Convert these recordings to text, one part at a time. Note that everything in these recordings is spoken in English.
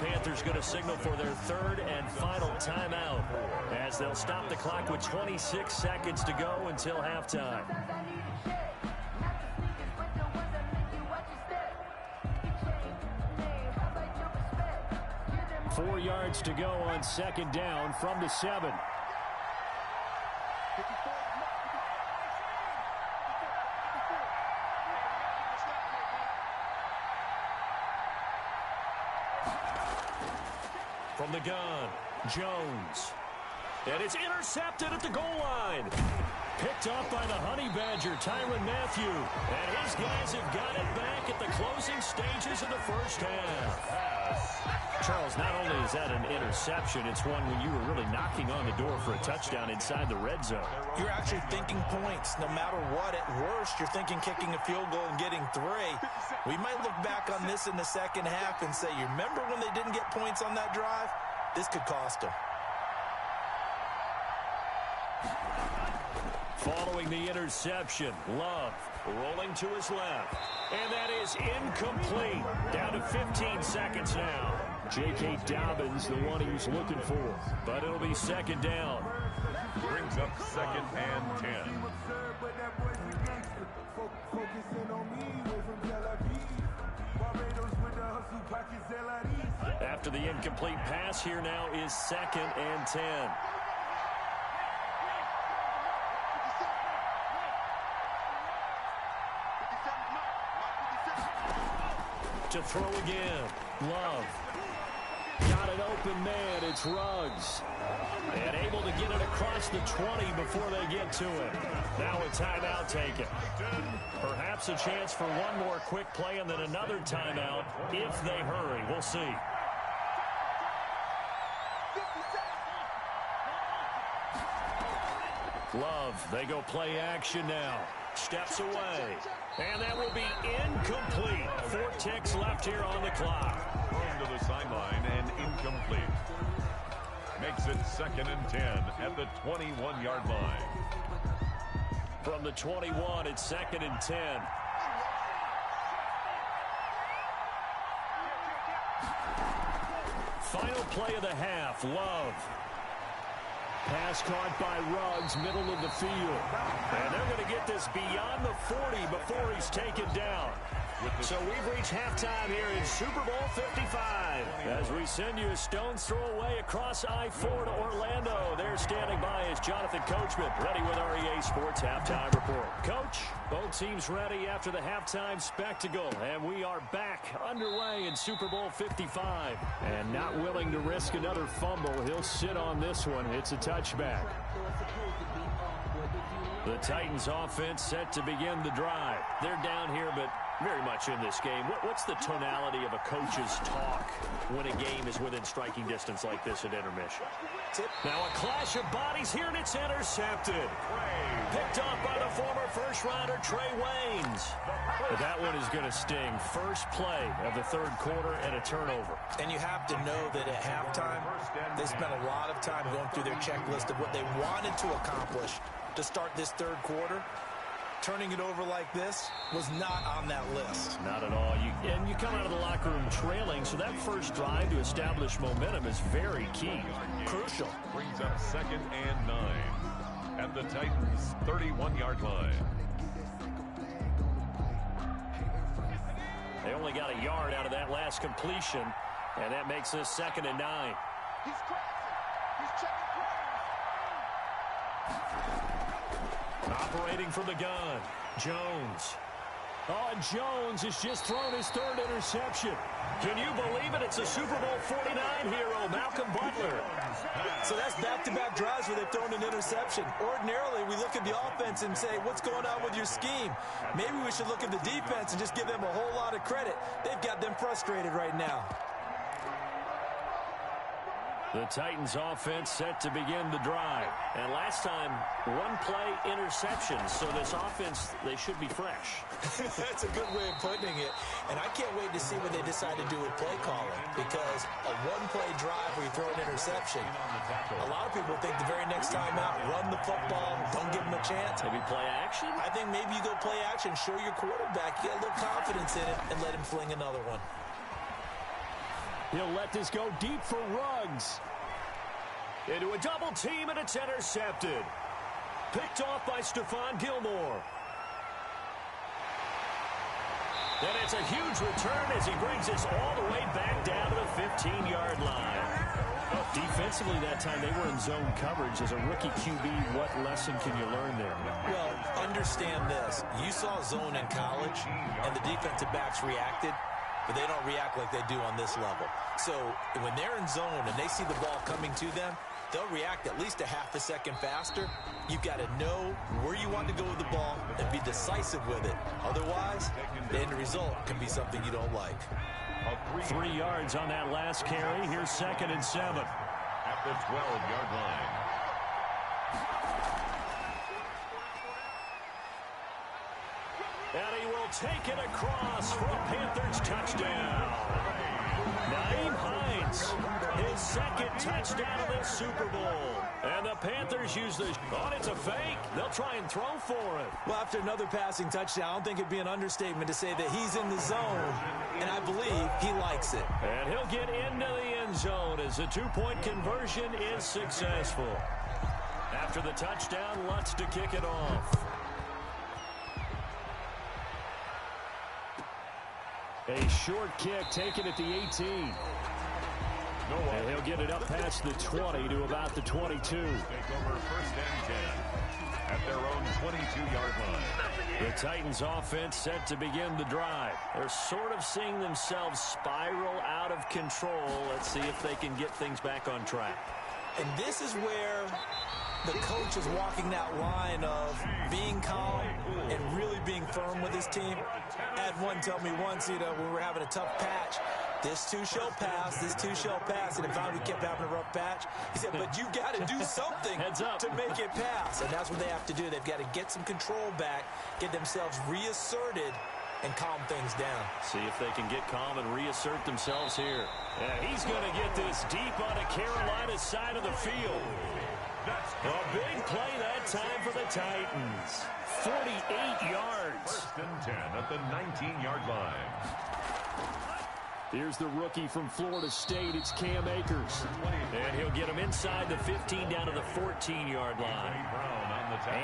Panthers going to signal for their third and final timeout as they'll stop the clock with 26 seconds to go until halftime. Four yards to go on second down from the 7. From the gun, Jones. And it's intercepted at the goal line. Picked up by the Honey Badger, Tyrann Mathieu. And his guys have got it back at the closing stages of the first half. Charles, not only is that an interception, it's one when you were really knocking on the door for a touchdown inside the red zone. You're actually thinking points. No matter what, at worst, you're thinking kicking a field goal and getting 3. We might look back on this in the second half and say, you remember when they didn't get points on that drive? This could cost them. Following the interception, Love rolling to his left. And that is incomplete. Down to 15 seconds now. J.K. Dobbins, the one he was looking for. But it'll be second down. Brings up second and 10. After the incomplete pass, here now is second and 10. To throw again. Love. Got an open man. It's Ruggs. And able to get it across the 20 before they get to it. Now a timeout taken. Perhaps a chance for one more quick play and then another timeout if they hurry. We'll see. Love. They go play action now. Steps away. And that will be incomplete. 4 ticks left here on the clock. Thrown to the sideline and incomplete. Makes it second and 10 at the 21-yard line. From the 21, it's second and 10. Final play of the half. Love. Pass caught by Ruggs, middle of the field. And they're going to get this beyond the 40 before he's taken down. So we've reached halftime here in Super Bowl 55. As we send you a stone's throw away across I-4 to Orlando. There standing by is Jonathan Coachman, ready with our EA Sports Halftime Report. Coach, both teams ready after the halftime spectacle. And we are back underway in Super Bowl 55. And not willing to risk another fumble, he'll sit on this one. It's a touchback. The Titans offense set to begin the drive. They're down here, but very much in this game. What's the tonality of a coach's talk when a game is within striking distance like this at intermission? Now a clash of bodies here, and it's intercepted. Picked off by the former first-rounder Trey Waynes. But that one is going to sting. First play of the third quarter and a turnover. And you have to know that at halftime, they spent a lot of time going through their checklist of what they wanted to accomplish to start this third quarter. Turning it over like this was not on that list. Not at all. And you come out of the locker room trailing, so that first drive to establish momentum is very key. Crucial. Brings up second and 9 at the Titans' 31-yard line. They only got a yard out of that last completion, and that makes this second and 9. He's checking Operating from the gun, Jones. Oh, and Jones has just thrown his third interception. Can you believe it? It's a Super Bowl 49 hero, Malcolm Butler. So that's back-to-back drives where they've thrown an interception. Ordinarily, we look at the offense and say, what's going on with your scheme? Maybe we should look at the defense and just give them a whole lot of credit. They've got them frustrated right now. The Titans offense set to begin the drive. And last time, one play interception. So this offense, they should be fresh. That's a good way of putting it. And I can't wait to see what they decide to do with play calling. Because a one-play drive where you throw an interception, a lot of people think the very next time out, run the football, don't give them a chance. Maybe play action? I think maybe you go play action, show your quarterback, get a little confidence in it, and let him fling another one. He'll let this go deep for Ruggs. Into a double team, and it's intercepted. Picked off by Stephon Gilmore. And it's a huge return as he brings us all the way back down to the 15-yard line. Defensively that time, they were in zone coverage. As a rookie QB, what lesson can you learn there? Well, understand this. You saw zone in college, and the defensive backs reacted, but they don't react like they do on this level. So when they're in zone and they see the ball coming to them, they'll react at least a half a second faster. You've got to know where you want to go with the ball and be decisive with it. Otherwise, the end result can be something you don't like. 3 yards on that last carry. Here's 2nd and 7. At the 12-yard line. And he will take it across for a Panthers touchdown. Nyheim Hines, his 2nd touchdown of the Super Bowl. And the Panthers use the... Oh, it's a fake. They'll try and throw for it. Well, after another passing touchdown, I don't think it'd be an understatement to say that he's in the zone, and I believe he likes it. And he'll get into the end zone as the 2-point conversion is successful. After the touchdown, Lutz to kick it off. A short kick taken at the 18. And he'll get it up past the 20 to about the 22. Take over 1st and 10 at their own 22-yard line. The Titans offense set to begin the drive. They're sort of seeing themselves spiral out of control. Let's see if they can get things back on track. And this is where the coach is walking that line of being calm and really being firm with his team. I had one tell me once, when we were having a tough patch, this too shall pass, this too shall pass. And if we kept having a rough patch, he said, but you got to do something to make it pass. And that's what they have to do. They've got to get some control back, get themselves reasserted, and calm things down. See if they can get calm and reassert themselves here. And he's going to get this deep on the Carolina side of the field. A big play that time for the Titans. 48 yards. 1st and 10 at the 19-yard line. Here's the rookie from Florida State. It's Cam Akers. And he'll get him inside the 15 down to the 14-yard line.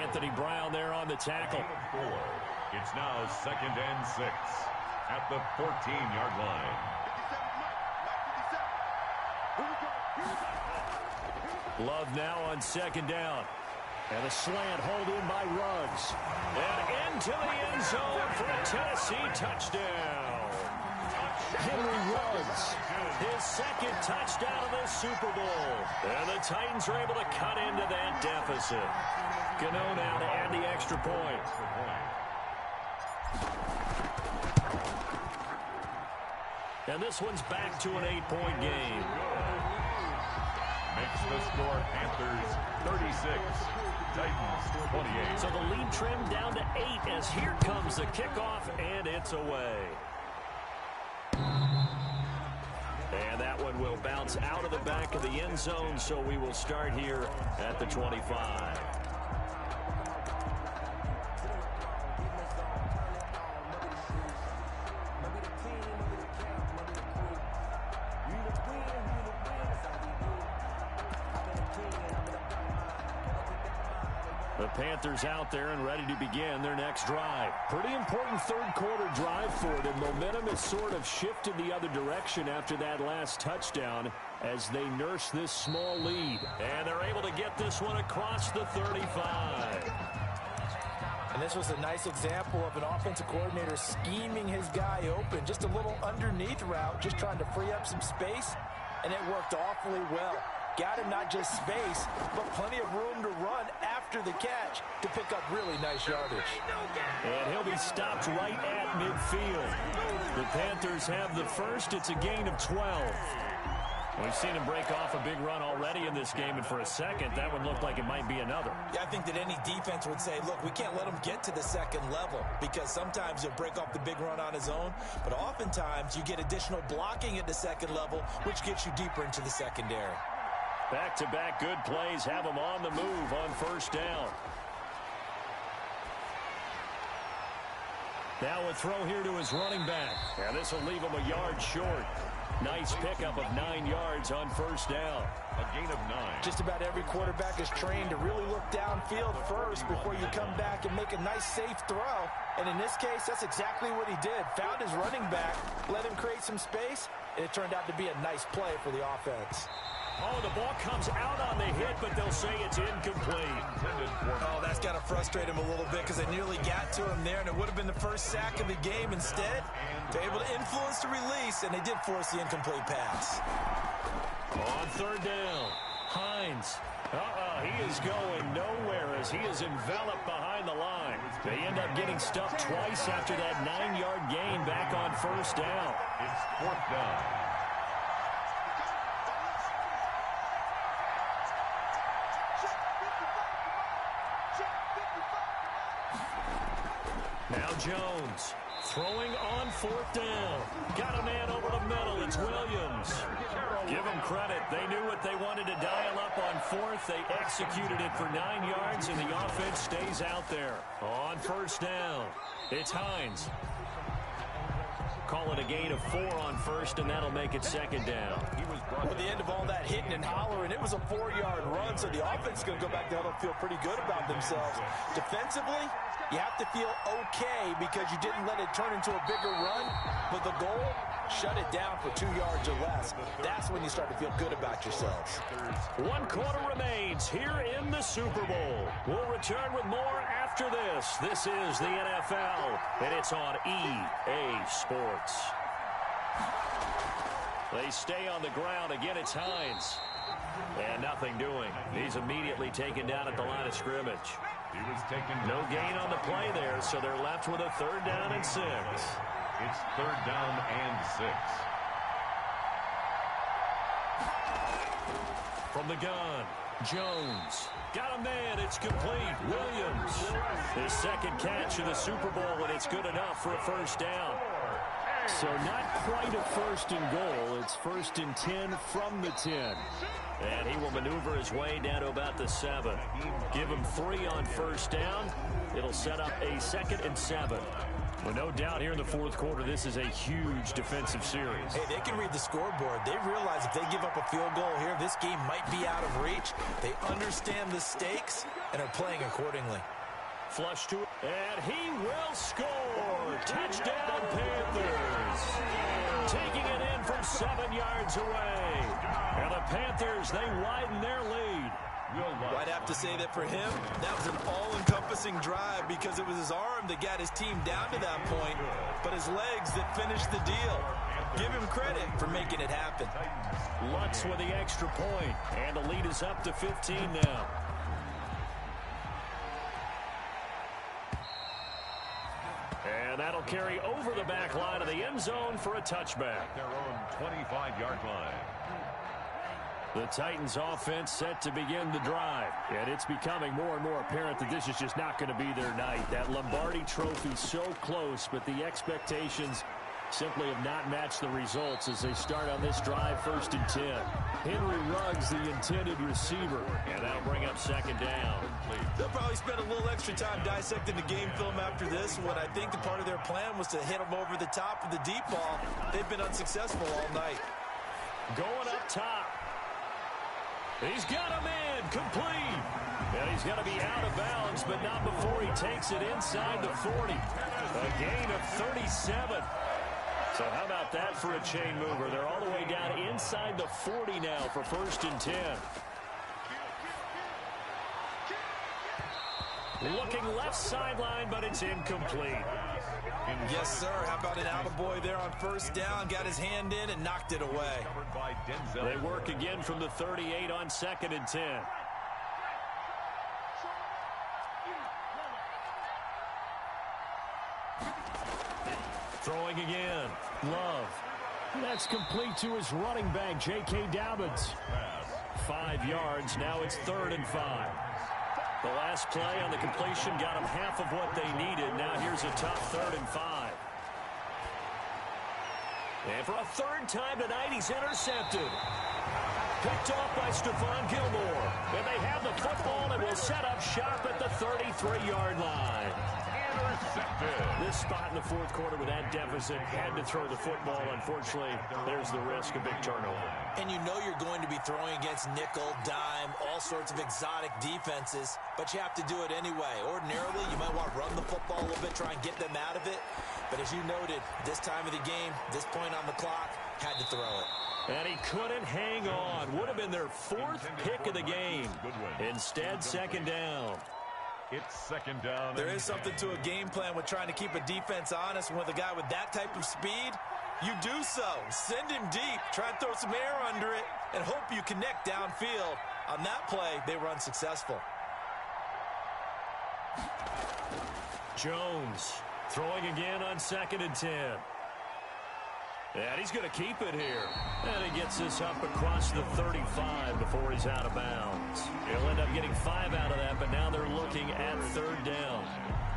Anthony Brown there on the tackle. It's now 2nd and 6 at the 14-yard line. Love now on 2nd down. And a slant hold in by Ruggs. And into the end zone for a Tennessee touchdown. Henry Ruggs, his 2nd touchdown of the Super Bowl. And the Titans are able to cut into that deficit. Gano now to add the extra point. And this one's back to an 8-point game. Makes the score Panthers 36, Titans 28. So the lead trimmed down to 8 as here comes the kickoff, and it's away. And that one will bounce out of the back of the end zone, so we will start here at the 25. The Panthers out there and ready to begin their next drive. Pretty important 3rd quarter drive for them. Momentum has sort of shifted the other direction after that last touchdown as they nurse this small lead. And they're able to get this one across the 35. And this was a nice example of an offensive coordinator scheming his guy open. Just a little underneath route, just trying to free up some space, and it worked awfully well. Got him not just space, but plenty of room to run after the catch to pick up really nice yardage. And he'll be stopped right at midfield. The Panthers have the first. It's a gain of 12. We've seen him break off a big run already in this game, and for a second, that one looked like it might be another. Yeah, I think that any defense would say, look, we can't let him get to the 2nd level because sometimes he'll break off the big run on his own, but oftentimes you get additional blocking at the 2nd level, which gets you deeper into the secondary. Back-to-back good plays have them on the move on 1st down. Now a throw here to his running back. And this will leave him a yard short. Nice pickup of 9 yards on first down. A gain of 9. Just about every quarterback is trained to really look downfield first before you come back and make a nice, safe throw. And in this case, that's exactly what he did. Found his running back, let him create some space, and it turned out to be a nice play for the offense. Oh, the ball comes out on the hit, but they'll say it's incomplete. Oh, that's got to frustrate him a little bit because they nearly got to him there, and it would have been the first sack of the game. Instead, they're able to influence the release, and they did force the incomplete pass. On third down, Hines. He is going nowhere as he is enveloped behind the line. They end up getting stuffed twice after that 9-yard gain back on first down. It's fourth down. Now Jones throwing on fourth down. Got a man over the middle. It's Williams. Give them credit. They knew what they wanted to dial up on fourth. They executed it for 9 yards, and the offense stays out there. On first down, it's Hines. Call it a gain of 4 on first, and that'll make it second down. Well, at the end of all that hitting and hollering, it was a 4-yard run, so the offense is going to go back down and feel pretty good about themselves. Defensively, you have to feel okay because you didn't let it turn into a bigger run, but the goal, shut it down for 2 yards or less. That's when you start to feel good about yourselves. 1 quarter remains here in the Super Bowl. We'll return with more after this. This is the NFL, and it's on EA Sports. They stay on the ground. Again, it's Hines. And nothing doing. He's immediately taken down at the line of scrimmage. He was taken No gain on the play there, so they're left with a 3rd down and 6. It's 3rd down and 6. From the gun, Jones. Got a man. It's complete. Williams. His 2nd catch of the Super Bowl, and it's good enough for a 1st down. So not quite a 1st and goal. It's 1st and 10 from the 10. And he will maneuver his way down to about the 7. Give him 3 on 1st down. It'll set up a 2nd and 7. Well, no doubt here in the 4th quarter, this is a huge defensive series. Hey, they can read the scoreboard. They realize if they give up a field goal here, this game might be out of reach. They understand the stakes and are playing accordingly. Flush to it, and he will score. Touchdown, Panthers. Taking it in from 7 yards away. And the Panthers, they widen their lead. I'd have to say that for him, that was an all-encompassing drive because it was his arm that got his team down to that point, but his legs that finished the deal. Give him credit for making it happen. Lutz with the extra point, and the lead is up to 15 now. And that'll carry over the back line of the end zone for a touchback. Their own 25-yard line. The Titans offense set to begin the drive. And it's becoming more and more apparent that this is just not going to be their night. That Lombardi trophy so close, but the expectations simply have not matched the results as they start on this drive 1st and 10. Henry Ruggs, the intended receiver. And that'll bring up 2nd down. They'll probably spend a little extra time dissecting the game film after this. What I think the part of their plan was to hit them over the top of the deep ball. They've been unsuccessful all night. Going up top. He's got a man complete. And he's going to be out of bounds, but not before he takes it inside the 40. A gain of 37. So how about that for a chain mover? They're all the way down inside the 40 now for 1st and 10. Looking left sideline, but it's incomplete. Yes, sir. How about an attaboy there on 1st down? Got his hand in and knocked it away. They work again from the 38 on 2nd and 10. Throwing again. Love. That's complete to his running back, J.K. Dobbins. 5 yards. Now it's 3rd and 5. The last play on the completion got them half of what they needed. Now here's a tough 3rd and 5. And for a 3rd time tonight, he's intercepted. Picked off by Stephon Gilmore. And they have the football and will set up shop at the 33-yard line. Intercepted. This spot in the fourth quarter with that deficit, had to throw the football. Unfortunately, there's the risk of big turnover. And you know you're going to be throwing against nickel, dime, all sorts of exotic defenses, but you have to do it anyway. Ordinarily, you might want to run the football a little bit, try and get them out of it. But as you noted, this time of the game, this point on the clock, had to throw it. And he couldn't hang on. Would have been their fourth pick of the game. Instead, second down. It's second down. There is something to a game plan with trying to keep a defense honest. And with a guy with that type of speed, you do so. Send him deep. Try and throw some air under it and hope you connect downfield. On that play, they were unsuccessful. Jones throwing again on 2nd and 10. And he's going to keep it here. And he gets this up across the 35 before he's out of bounds. He'll end up getting 5 out of that, but now they're looking at 3rd down.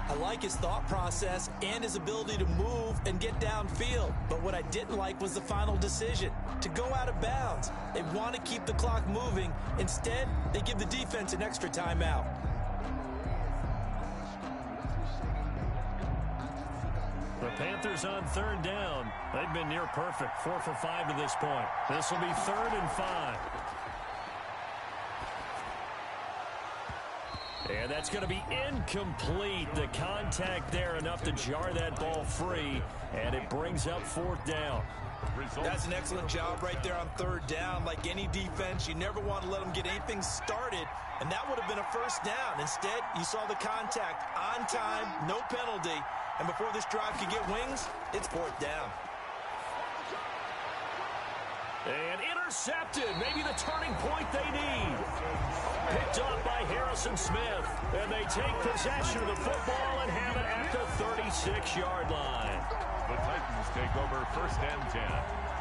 I like his thought process and his ability to move and get downfield. But what I didn't like was the final decision, to go out of bounds. They want to keep the clock moving. Instead, they give the defense an extra timeout. The Panthers on 3rd down. They've been near perfect, 4 for 5 to this point. This will be 3rd and 5. And that's going to be incomplete. The contact there enough to jar that ball free, and it brings up 4th down. That's an excellent job right there on 3rd down. Like any defense, you never want to let them get anything started, and that would have been a 1st down. Instead, you saw the contact on time, no penalty, and before this drive could get wings, it's 4th down. And intercepted, maybe the turning point they need. Picked up by Harrison Smith, and they take possession of the football and have it at the 36-yard line. The Titans take over 1st and 10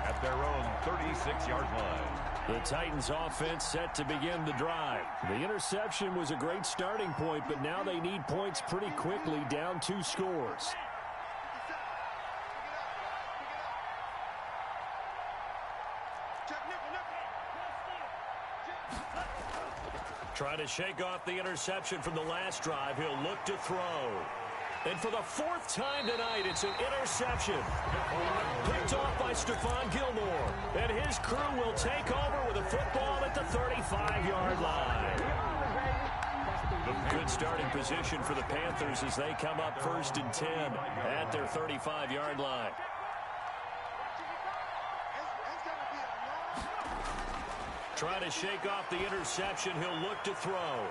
at their own 36-yard line. The Titans offense set to begin the drive. The interception was a great starting point, but now they need points pretty quickly, down 2 scores. Trying to shake off the interception from the last drive. He'll look to throw. And for the 4th time tonight, it's an interception. Picked off by Stephon Gilmore. And his crew will take over with a football at the 35-yard line. Good starting position for the Panthers as they come up 1st and 10 at their 35-yard line. Trying to shake off the interception. He'll look to throw.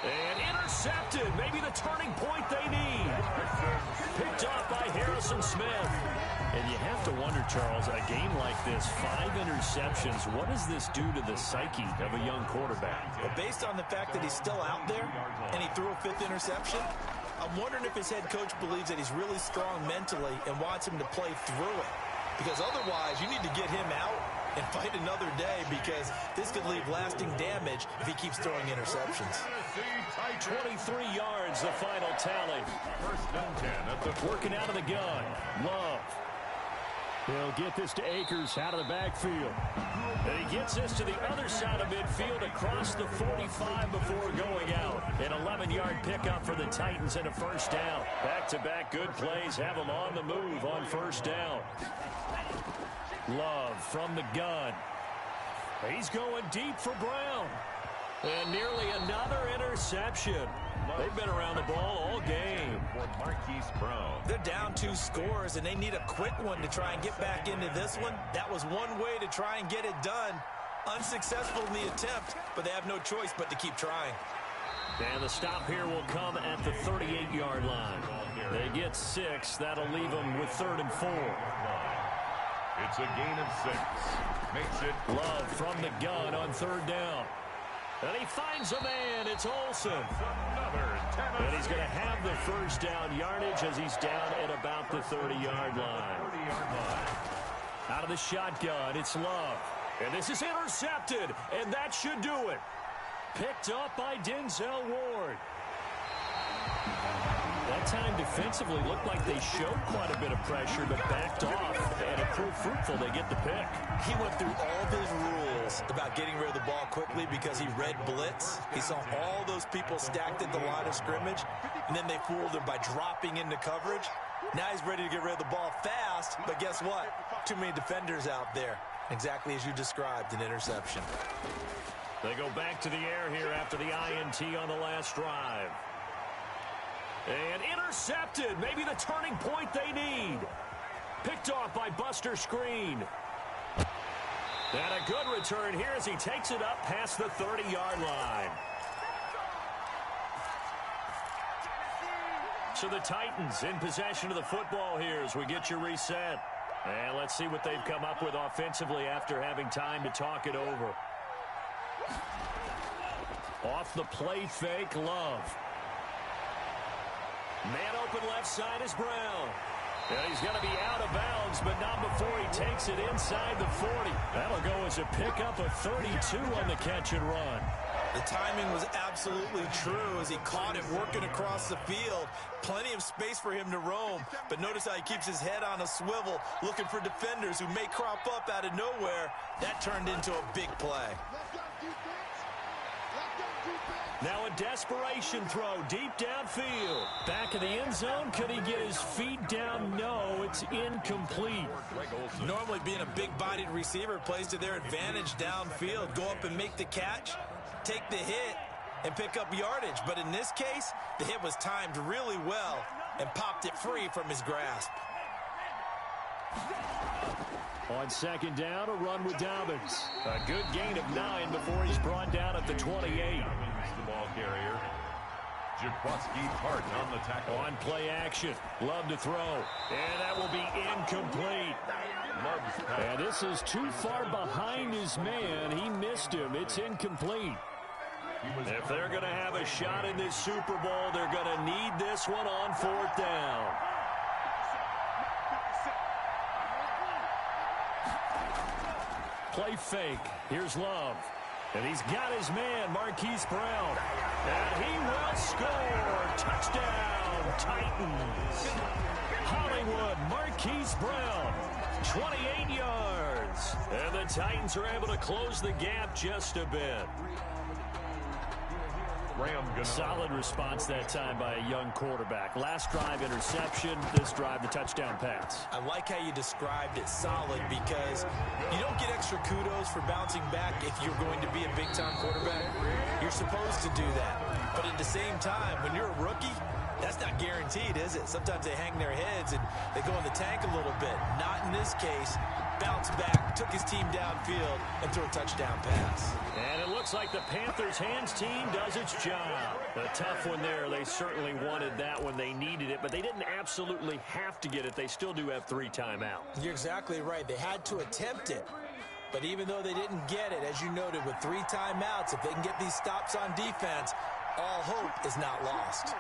And intercepted. Maybe the turning point they need. Picked off by Harrison Smith. And you have to wonder, Charles, a game like this, 5 interceptions, what does this do to the psyche of a young quarterback? Well, based on the fact that he's still out there and he threw a 5th interception, I'm wondering if his head coach believes that he's really strong mentally and wants him to play through it. Because otherwise, you need to get him out and fight another day, because this could leave lasting damage if he keeps throwing interceptions. 23 yards, the final tally. 1st and 10 at the Working out of the gun. Love. He'll get this to Akers out of the backfield. And he gets this to the other side of midfield across the 45 before going out. An 11-yard pickup for the Titans and a 1st down. Back-to-back good plays have them on the move on 1st down. Love from the gun. He's going deep for Brown. And nearly another interception. They've been around the ball all game. for Marquise Brown. They're down 2 scores, and they need a quick one to try and get back into this one. That was one way to try and get it done. Unsuccessful in the attempt, but they have no choice but to keep trying. And the stop here will come at the 38-yard line. They get 6. That'll leave them with 3rd and 4. It's a gain of 6. Makes it Love from the gun on 3rd down. And he finds a man. It's Olsen. And he's going to have the 1st down yardage as he's down at about the 30-yard line. Out of the shotgun, it's Love. And this is intercepted, and that should do it. Picked up by Denzel Ward. That time defensively looked like they showed quite a bit of pressure, but backed off, and it proved fruitful. They get the pick. He went through all of his rules about getting rid of the ball quickly because he read blitz. He saw all those people stacked at the line of scrimmage, and then they fooled him by dropping into coverage. Now he's ready to get rid of the ball fast, but guess what? Too many defenders out there. Exactly as you described, an interception. They go back to the air here after the INT on the last drive. And intercepted. Maybe the turning point they need. Picked off by Buster Skrine. And a good return here as he takes it up past the 30-yard line. So the Titans in possession of the football here as we get you reset. And let's see what they've come up with offensively after having time to talk it over. Off the play fake, Love. Man open left side is Brown. And he's going to be out of bounds, but not before he takes it inside the 40. That'll go as a pickup of 32 on the catch and run. The timing was absolutely true as he caught it working across the field. Plenty of space for him to roam, but notice how he keeps his head on a swivel, looking for defenders who may crop up out of nowhere. That turned into a big play. Now a desperation throw deep downfield. Back of the end zone. Could he get his feet down? No, it's incomplete. Normally being a big-bodied receiver plays to their advantage downfield. Go up and make the catch, take the hit, and pick up yardage. But in this case, the hit was timed really well and popped it free from his grasp. On second down, a run with Dobbins. A good gain of 9 before he's brought down at the 28. The ball carrier. Jaquaski Hart on the tackle. On play action. Love to throw. And that will be incomplete. And this is too far behind his man. He missed him. It's incomplete. If they're going to have a shot in this Super Bowl, they're going to need this one on fourth down. Play fake. Here's Love. And he's got his man, Marquise Brown. And he will score. Touchdown, Titans. Hollywood, Marquise Brown. 28 yards. And the Titans are able to close the gap just a bit. Solid response that time by a young quarterback. Last drive, interception. This drive, the touchdown pass. I like how you described it, solid, because you don't get extra kudos for bouncing back if you're going to be a big-time quarterback. You're supposed to do that. But at the same time, when you're a rookie, that's not guaranteed, is it? Sometimes they hang their heads and they go in the tank a little bit. Not in this case. Bounced back, took his team downfield, and threw a touchdown pass. And it looks like the Panthers' hands team does its job. A tough one there. They certainly wanted that when they needed it, but they didn't absolutely have to get it. They still do have 3 timeouts. You're exactly right. They had to attempt it. But even though they didn't get it, as you noted, with 3 timeouts, if they can get these stops on defense, all hope is not lost.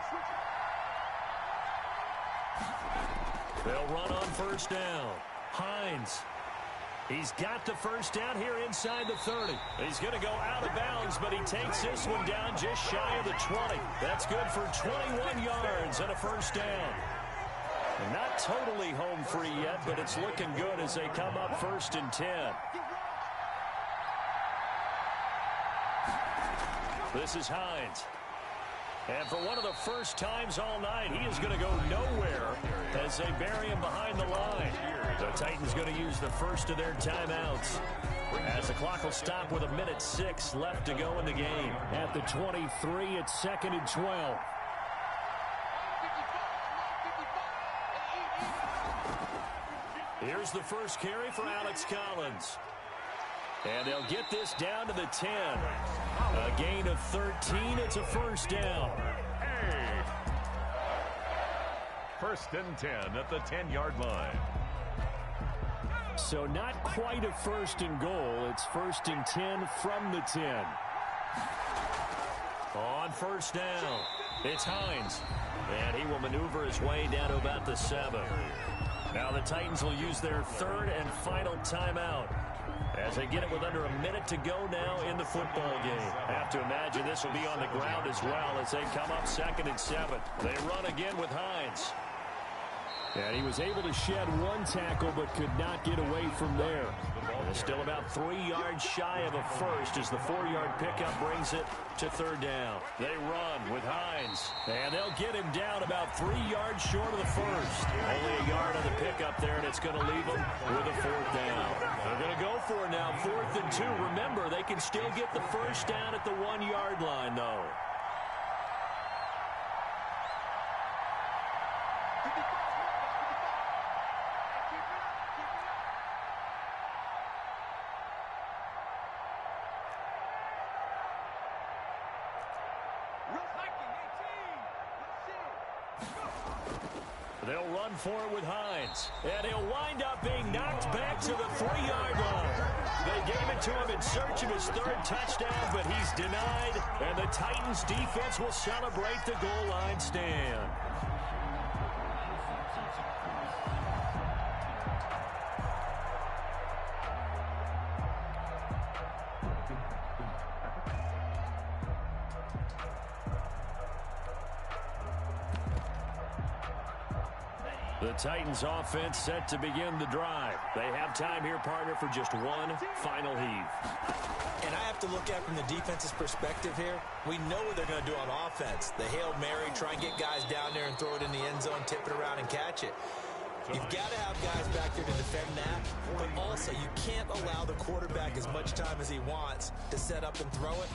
They'll run on first down. Hines. He's got the first down here inside the 30. He's going to go out of bounds, but he takes this one down just shy of the 20. That's good for 21 yards and a first down. And not totally home free yet, but it's looking good as they come up 1st and 10. This is Hines. And for one of the first times all night, he is going to go nowhere as they bury him behind the line. The Titans going to use the first of their timeouts as the clock will stop with 1:06 left to go in the game. At the 23, it's 2nd and 12. Here's the first carry for Alex Collins. And they'll get this down to the 10. A gain of 13. It's a first down. First and 10 at the 10-yard line. So not quite a first and goal. It's 1st and 10 from the 10. On first down, it's Hines. And he will maneuver his way down to about the 7. Now the Titans will use their 3rd and final timeout as they get it with under a minute to go now in the football game. I have to imagine this will be on the ground as well as they come up 2nd and 7. They run again with Hines. And he was able to shed one tackle but could not get away from there. And it's still about 3 yards shy of a first as the 4-yard pickup brings it to 3rd down. They run with Hines. And they'll get him down about 3 yards short of the first. Only a yard on the pickup there, and it's going to leave them with a 4th down. They're going to go for it now, 4th and 2. Remember, they can still get the first down at the 1-yard line, though. They'll run for it with Hines. And he'll wind up being knocked back to the 3-yard line. They gave it to him in search of his 3rd touchdown, but he's denied. And the Titans defense will celebrate the goal line stand. The Titans offense set to begin the drive. They have time here, partner, for just one final heave. And I have to look at it from the defense's perspective here. We know what they're going to do on offense. The Hail Mary, try and get guys down there and throw it in the end zone, tip it around and catch it. You've got to have guys back there to defend that, but also you can't allow the quarterback as much time as he wants to set up and throw it.